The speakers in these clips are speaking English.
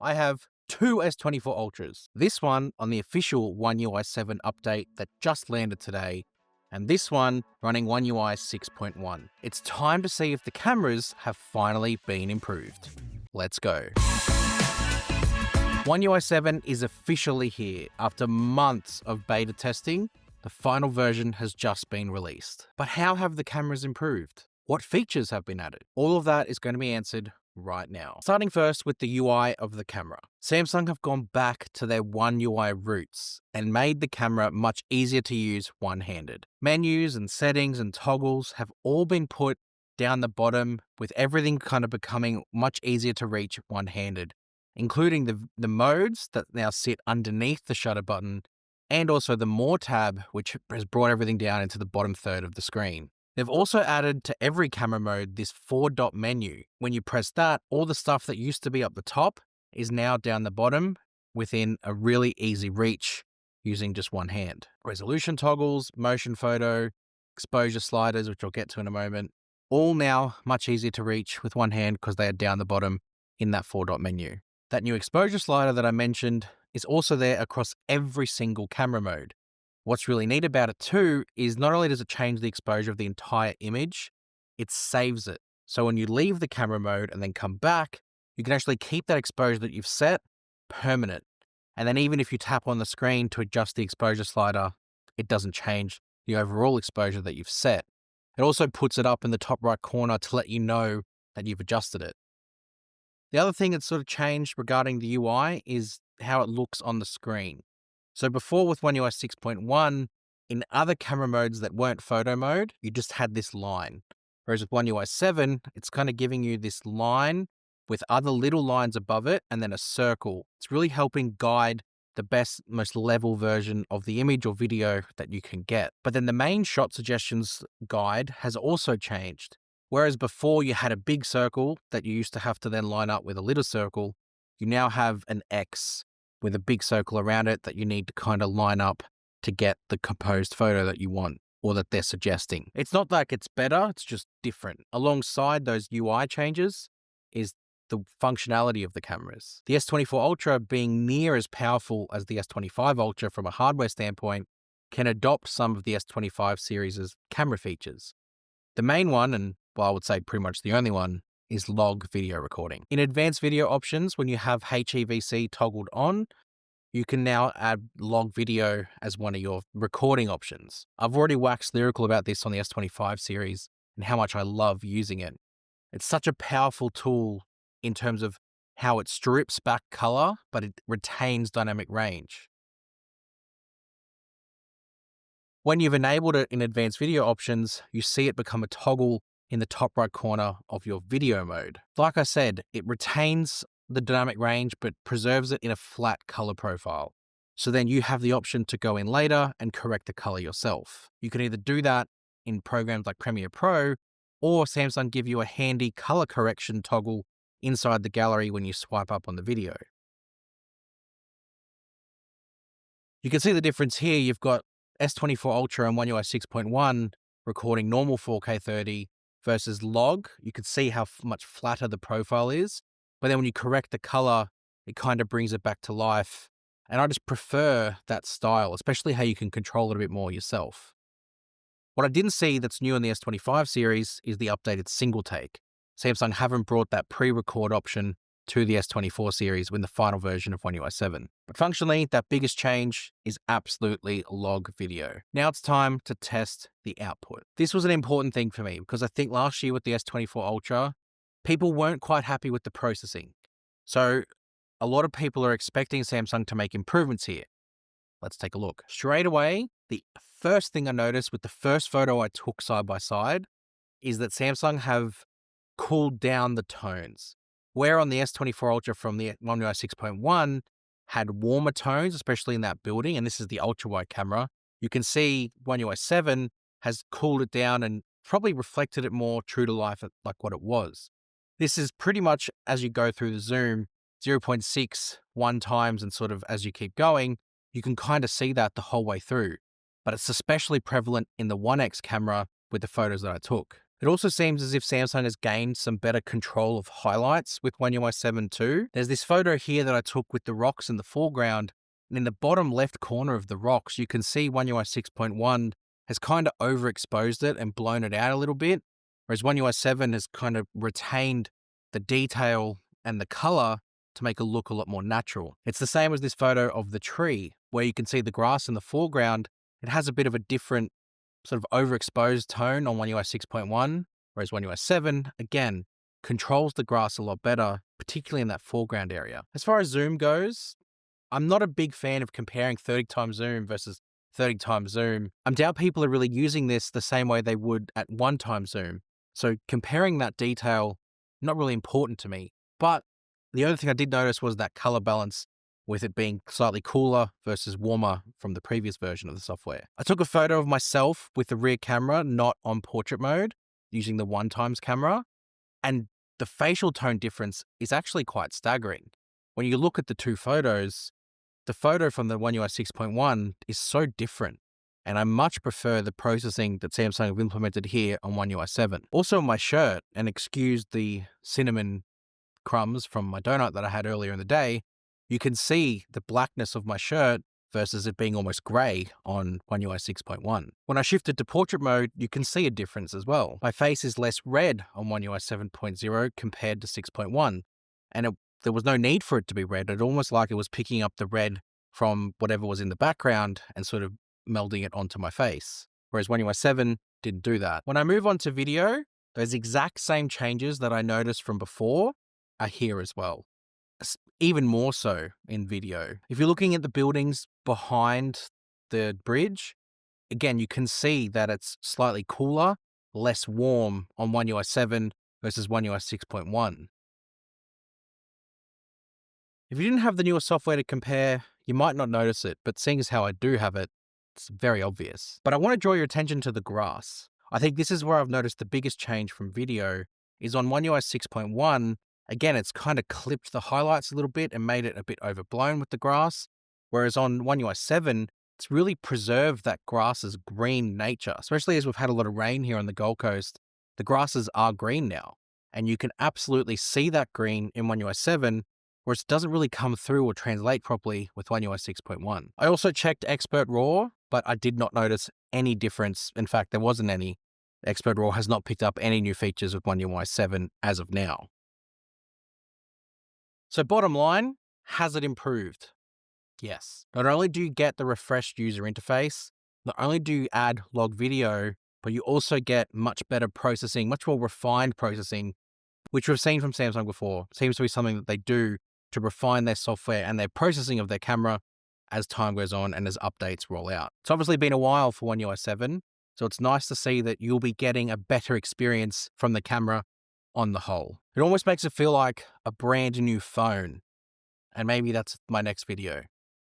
I have two S24 Ultras. This one on the official oneui 7 update that just landed today, and this one running oneui 6.1. It's time to see if the cameras have finally been improved. Let's go. oneui 7 is officially here. After months of beta testing, the final version has just been released. But how have the cameras improved? What features have been added? All of that is going to be answered right now. Starting first with the UI of the camera. Samsung have gone back to their One UI roots and made the camera much easier to use one-handed. Menus and settings and toggles have all been put down the bottom, with everything kind of becoming much easier to reach one-handed, including the modes that now sit underneath the shutter button, and also the More tab, which has brought everything down into the bottom third of the screen. They've also added to every camera mode this 4-dot menu. When you press that, all the stuff that used to be up the top is now down the bottom within a really easy reach using just one hand. Resolution toggles, motion photo, exposure sliders, which I'll get to in a moment, all now much easier to reach with one hand because they are down the bottom in that 4-dot menu. That new exposure slider that I mentioned is also there across every single camera mode. What's really neat about it too is not only does it change the exposure of the entire image, it saves it. So when you leave the camera mode and then come back, you can actually keep that exposure that you've set permanent. And then even if you tap on the screen to adjust the exposure slider, it doesn't change the overall exposure that you've set. It also puts it up in the top right corner to let you know that you've adjusted it. The other thing that's sort of changed regarding the UI is how it looks on the screen. So before with oneui 6.1, in other camera modes that weren't photo mode, you just had this line. Whereas with oneui 7, it's kind of giving you this line with other little lines above it and then a circle. It's really helping guide the best, most level version of the image or video that you can get. But then the main shot suggestions guide has also changed. Whereas before you had a big circle that you used to have to then line up with a little circle, you now have an X with a big circle around it that you need to kind of line up to get the composed photo that you want or that they're suggesting. It's not like it's better, it's just different. Alongside those UI changes is the functionality of the cameras. The S24 Ultra, being near as powerful as the S25 Ultra from a hardware standpoint, can adopt some of the S25 series' camera features. The main one, and well, I would say pretty much the only one, is log video recording. In advanced video options, when you have HEVC toggled on, you can now add log video as one of your recording options. I've already waxed lyrical about this on the S25 series and how much I love using it. It's such a powerful tool in terms of how it strips back color, but it retains dynamic range. When you've enabled it in advanced video options, you see it become a toggle in the top right corner of your video mode. Like I said, it retains the dynamic range but preserves it in a flat color profile. So then you have the option to go in later and correct the color yourself. You can either do that in programs like Premiere Pro, or Samsung give you a handy color correction toggle inside the gallery when you swipe up on the video. You can see the difference here. You've got S24 Ultra and oneui 6.1 recording normal 4K 30 versus log. You can see how much flatter the profile is. But then when you correct the color, it kind of brings it back to life. And I just prefer that style, especially how you can control it a bit more yourself. What I didn't see that's new in the S25 series is the updated single take. Samsung haven't brought that pre-record option to the S24 series in the final version of oneui 7. But functionally, that biggest change is absolutely log video. Now it's time to test the output. This was an important thing for me because I think last year with the S24 Ultra, people weren't quite happy with the processing. So a lot of people are expecting Samsung to make improvements here. Let's take a look. Straight away, the first thing I noticed with the first photo I took side by side is that Samsung have cooled down the tones. Where on the S24 Ultra from the oneui 6.1 had warmer tones, especially in that building, and this is the ultra-wide camera, you can see oneui 7 has cooled it down and probably reflected it more true to life like what it was. This is pretty much as you go through the zoom, 0.6 one times, and sort of as you keep going, you can kind of see that the whole way through. But it's especially prevalent in the 1X camera with the photos that I took. It also seems as if Samsung has gained some better control of highlights with One UI 7 too. There's this photo here that I took with the rocks in the foreground, and in the bottom left corner of the rocks, you can see One UI 6.1 has kind of overexposed it and blown it out a little bit, whereas One UI 7 has kind of retained the detail and the color to make it look a lot more natural. It's the same as this photo of the tree, where you can see the grass in the foreground. It has a bit of a different sort of overexposed tone on One UI 6.1, whereas One UI 7, again, controls the grass a lot better, particularly in that foreground area. As far as zoom goes, I'm not a big fan of comparing 30 times zoom versus 30 times zoom. I doubt people are really using this the same way they would at 1 times zoom. So comparing that detail, not really important to me. But the only thing I did notice was that color balance, with it being slightly cooler versus warmer from the previous version of the software. I took a photo of myself with the rear camera not on portrait mode, using the 1 times camera, and the facial tone difference is actually quite staggering. When you look at the two photos, the photo from the One UI 6.1 is so different, and I much prefer the processing that Samsung have implemented here on One UI 7. Also on my shirt, and excuse the cinnamon crumbs from my donut that I had earlier in the day, you can see the blackness of my shirt versus it being almost grey on One UI 6.1. When I shifted to portrait mode, you can see a difference as well. My face is less red on One UI 7.0 compared to 6.1, and there was no need for it to be red. It almost like it was picking up the red from whatever was in the background and sort of melding it onto my face, whereas One UI 7 didn't do that. When I move on to video, those exact same changes that I noticed from before are here as well. Even more so in video. If you're looking at the buildings behind the bridge, again, you can see that it's slightly cooler, less warm on One UI 7 versus One UI 6.1. If you didn't have the newer software to compare, you might not notice it, but seeing as how I do have it, it's very obvious. But I want to draw your attention to the grass. I think this is where I've noticed the biggest change from video is on One UI 6.1. Again, it's kind of clipped the highlights a little bit and made it a bit overblown with the grass. Whereas on One UI 7, it's really preserved that grass's green nature, especially as we've had a lot of rain here on the Gold Coast. The grasses are green now, and you can absolutely see that green in One UI 7, whereas it doesn't really come through or translate properly with One UI 6.1. I also checked Expert RAW, but I did not notice any difference. In fact, there wasn't any. Expert RAW has not picked up any new features with One UI 7 as of now. So bottom line, has it improved? Yes. Not only do you get the refreshed user interface, not only do you add log video, but you also get much better processing, much more refined processing, which we've seen from Samsung before. Seems to be something that they do to refine their software and their processing of their camera as time goes on and as updates roll out. It's obviously been a while for One UI 7, so it's nice to see that you'll be getting a better experience from the camera on the whole. It almost makes it feel like a brand new phone, and maybe that's my next video.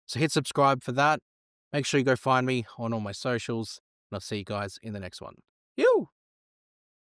So hit subscribe for that. Make sure you go find me on all my socials, and I'll see you guys in the next one.